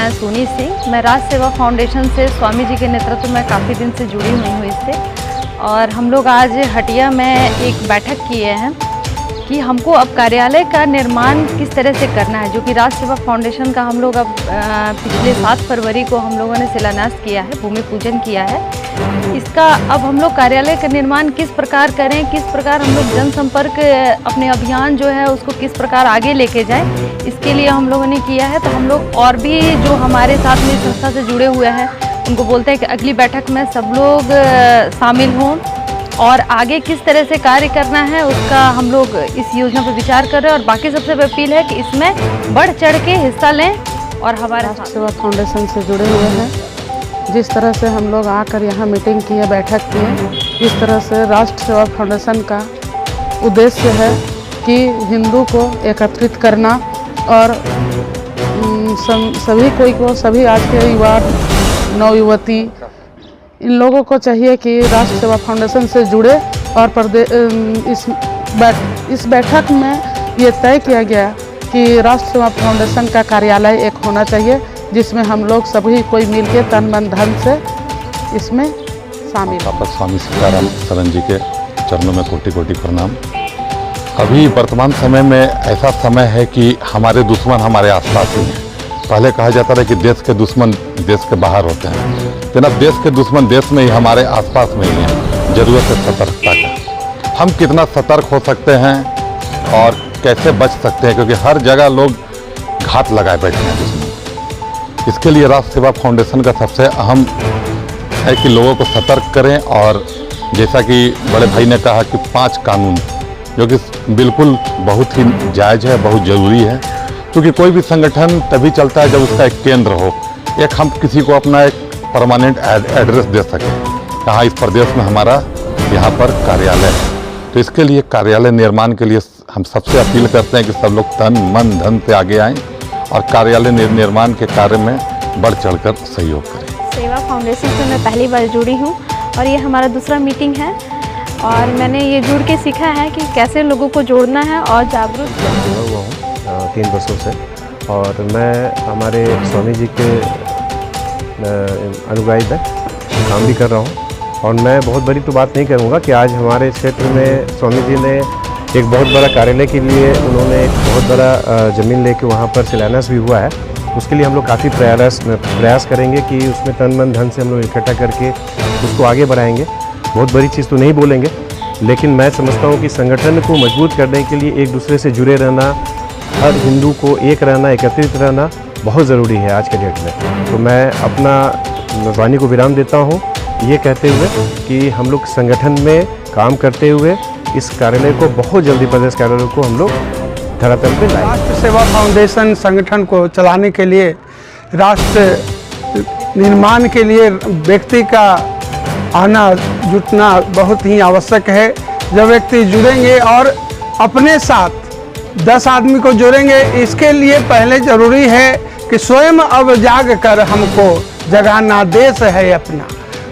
मैं सोनी सिंह, मैं राज सेवा फाउंडेशन से स्वामी जी के नेतृत्व में काफ़ी दिन से जुड़ी हुई हूँ इससे। और हम लोग आज हटिया में एक बैठक किए हैं कि हमको अब कार्यालय का निर्माण किस तरह से करना है, जो कि राज सेवा फाउंडेशन का हम लोग अब पिछले 7 फरवरी को हम लोगों ने शिलान्यास किया है, भूमि पूजन किया है। इसका अब हम लोग कार्यालय का निर्माण किस प्रकार करें, किस प्रकार हम लोग जनसंपर्क अपने अभियान जो है उसको किस प्रकार आगे लेके जाएं, इसके लिए हम लोगों ने किया है। तो हम लोग और भी जो हमारे साथ में संस्था से जुड़े हुए हैं उनको बोलते हैं कि अगली बैठक में सब लोग शामिल हों और आगे किस तरह से कार्य करना है उसका हम लोग इस योजना पर विचार कर रहे हैं। और बाकी सबसे अपील है कि इसमें बढ़ चढ़ के हिस्सा लें और हमारे राष्ट्र सेवा फाउंडेशन से जुड़े हुए हैं। जिस तरह से हम लोग आकर यहाँ मीटिंग किए, बैठक किए, इस तरह से राष्ट्र सेवा फाउंडेशन का उद्देश्य है कि हिंदू को एकत्रित करना और सभी आज के युवा नवयुवती इन लोगों को चाहिए कि राष्ट्र सेवा फाउंडेशन से जुड़े। और इस बैठक में ये तय किया गया कि राष्ट्र सेवा फाउंडेशन का कार्यालय एक होना चाहिए, जिसमें हम लोग सभी कोई मिलकर तन मन धन से इसमें शामिल। वापस स्वामी सीताराम शरण जी के चरणों में कोटि कोटि प्रणाम। अभी वर्तमान समय में ऐसा समय है कि हमारे दुश्मन हमारे आसपास ही हैं। पहले कहा जाता था कि देश के दुश्मन देश के बाहर होते हैं, लेकिन अब देश के दुश्मन देश में ही हमारे आसपास में ही हैं। जरूरत है सतर्कता का। हम कितना सतर्क हो सकते हैं और कैसे बच सकते हैं, क्योंकि हर जगह लोग घात लगाए बैठे हैं दुश्मन। इसके लिए राष्ट्र सेवा फाउंडेशन का सबसे अहम है कि लोगों को सतर्क करें। और जैसा कि बड़े भाई ने कहा कि 5 कानून, जो कि बिल्कुल बहुत ही जायज़ है, बहुत ज़रूरी है, क्योंकि कोई भी संगठन तभी चलता है जब उसका एक केंद्र हो, एक हम किसी को अपना एक परमानेंट एड्रेस दे सकें, कहाँ इस प्रदेश में हमारा यहाँ पर कार्यालय है। तो इसके लिए कार्यालय निर्माण के लिए हम सबसे अपील करते हैं कि सब लोग तन मन धन से आगे आएँ और कार्यालय निर्माण के कार्य में बढ़ चढ़कर सहयोग करें। सेवा फाउंडेशन से मैं पहली बार जुड़ी हूँ और ये हमारा दूसरा मीटिंग है और मैंने ये जुड़ के सीखा है कि कैसे लोगों को जोड़ना है और जागरूक जुड़ा हुआ हूँ 3 वर्षों से। और मैं हमारे स्वामी जी के अनुयायी में काम भी कर रहा हूँ। और मैं बहुत बड़ी तो बात नहीं करूँगा कि आज हमारे क्षेत्र में स्वामी जी ने एक बहुत बड़ा कार्यालय के लिए उन्होंने एक बहुत बड़ा ज़मीन लेके वहाँ पर शिलान्यास भी हुआ है। उसके लिए हम लोग काफ़ी प्रयास करेंगे कि उसमें तन मन धन से हम लोग इकट्ठा करके उसको आगे बढ़ाएंगे। बहुत बड़ी चीज़ तो नहीं बोलेंगे, लेकिन मैं समझता हूँ कि संगठन को मजबूत करने के लिए एक दूसरे से जुड़े रहना, हर हिंदू को एक रहना, एकत्रित रहना बहुत ज़रूरी है आज के डेट में। तो मैं अपना वाणी को विराम देता हूँ ये कहते हुए कि हम लोग संगठन में काम करते हुए इस कार्यालय को बहुत जल्दी, प्रदेश कार्यालय को हम लोग धरातल पे लाएंगे। राष्ट्र सेवा फाउंडेशन संगठन को चलाने के लिए, राष्ट्र निर्माण के लिए व्यक्ति का आना जुटना बहुत ही आवश्यक है। जब व्यक्ति जुड़ेंगे और अपने साथ 10 आदमी को जोड़ेंगे, इसके लिए पहले ज़रूरी है कि स्वयं अब जाग कर हमको जगाना, देश है अपना,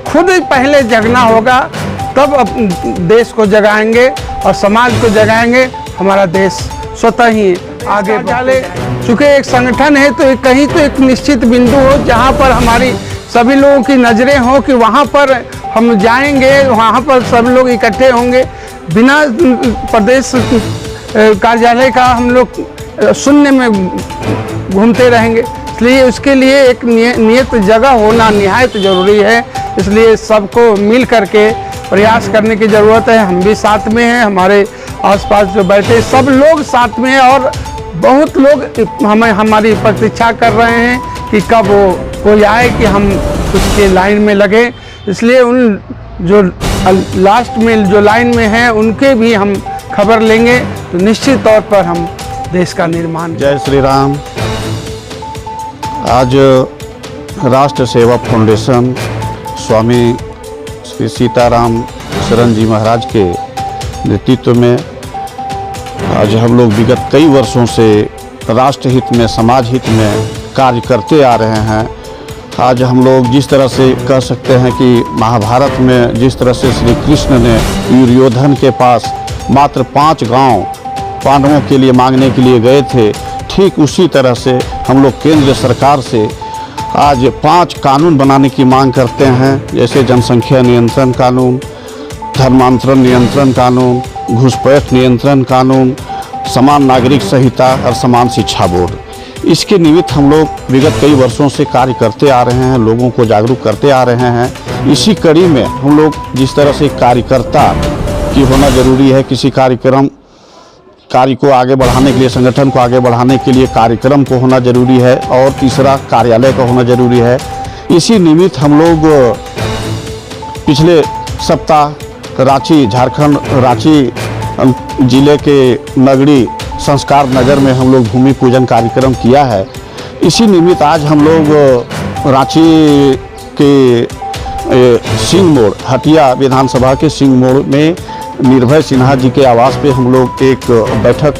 खुद पहले जगना होगा, तब देश को जगाएंगे और समाज को जगाएंगे। हमारा देश स्वतः ही आगे बढ़े। चूँकि एक संगठन है तो कहीं तो एक निश्चित बिंदु हो जहाँ पर हमारी सभी लोगों की नज़रें हो कि वहाँ पर हम जाएंगे, वहाँ पर सब लोग इकट्ठे होंगे। बिना प्रदेश कार्यालय का हम लोग शून्य में घूमते रहेंगे। इसलिए उसके लिए एक नियत जगह होना निहायत ज़रूरी है। इसलिए सबको मिल करके प्रयास करने की ज़रूरत है। हम भी साथ में हैं, हमारे आसपास जो बैठे सब लोग साथ में हैं और बहुत लोग हमारी प्रतीक्षा कर रहे हैं कि कब वो कोई आए कि हम उसके लाइन में लगे। इसलिए उन जो लास्ट में जो लाइन में हैं उनके भी हम खबर लेंगे, तो निश्चित तौर पर हम देश का निर्माण। जय श्री राम। आज राष्ट्र सेवा फाउंडेशन स्वामी श्री सीताराम शरण जी महाराज के नेतृत्व में आज हम लोग विगत कई वर्षों से राष्ट्र हित में, समाज हित में कार्य करते आ रहे हैं। आज हम लोग जिस तरह से कह सकते हैं कि महाभारत में जिस तरह से श्री कृष्ण ने दुर्योधन के पास मात्र 5 गांव पांडवों के लिए मांगने के लिए गए थे, ठीक उसी तरह से हम लोग केंद्र सरकार से आज 5 कानून बनाने की मांग करते हैं, जैसे जनसंख्या नियंत्रण कानून, धर्मांतरण नियंत्रण कानून, घुसपैठ नियंत्रण कानून, समान नागरिक संहिता और समान शिक्षा बोर्ड। इसके निमित्त हम लोग विगत कई वर्षों से कार्य करते आ रहे हैं, लोगों को जागरूक करते आ रहे हैं। इसी कड़ी में हम लोग जिस तरह से कार्यकर्ता की होना जरूरी है, किसी कार्य को आगे बढ़ाने के लिए, संगठन को आगे बढ़ाने के लिए कार्यक्रम को होना जरूरी है, और तीसरा कार्यालय का होना जरूरी है। इसी निमित्त हम लोग पिछले सप्ताह रांची, झारखंड रांची जिले के नगरी संस्कार नगर में हम लोग भूमि पूजन कार्यक्रम किया है। इसी निमित्त आज हम लोग रांची के सिंह मोड़, हटिया विधानसभा के सिंह मोड़ में निर्भय सिन्हा जी के आवास पे हम लोग एक बैठक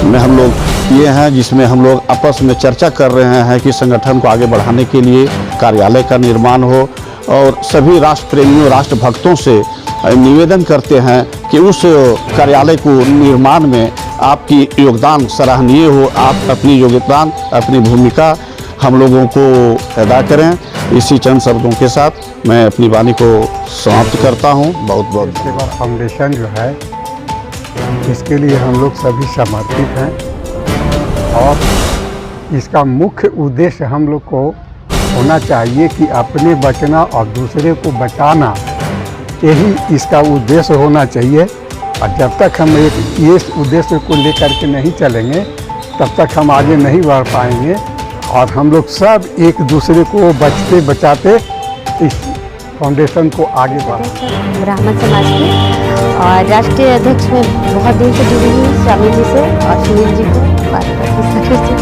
में हम लोग किए हैं, जिसमें हम लोग आपस में चर्चा कर रहे हैं कि संगठन को आगे बढ़ाने के लिए कार्यालय का निर्माण हो, और सभी राष्ट्र प्रेमियों, राष्ट्र भक्तों से निवेदन करते हैं कि उस कार्यालय को निर्माण में आपकी योगदान सराहनीय हो। आप अपनी योगदान, अपनी भूमिका हम लोगों को अदा करें। इसी चंद शब्दों के साथ मैं अपनी वाणी को समाप्त करता हूं। बहुत बहुत सेवा फाउंडेशन जो है, इसके लिए हम लोग सभी समर्पित हैं, और इसका मुख्य उद्देश्य हम लोग को होना चाहिए कि अपने बचना और दूसरे को बचाना, यही इसका उद्देश्य होना चाहिए। और जब तक हम ये उद्देश्य को लेकर के नहीं चलेंगे, तब तक हम आगे नहीं बढ़ पाएंगे। और हम लोग सब एक दूसरे को बचते बचाते इस फाउंडेशन को आगे बढ़ाएं। ब्राह्मण समाज की और राष्ट्रीय अध्यक्ष में बहुत दिन से जुड़ी हुई स्वामी जी से और सुनील जी को बात करती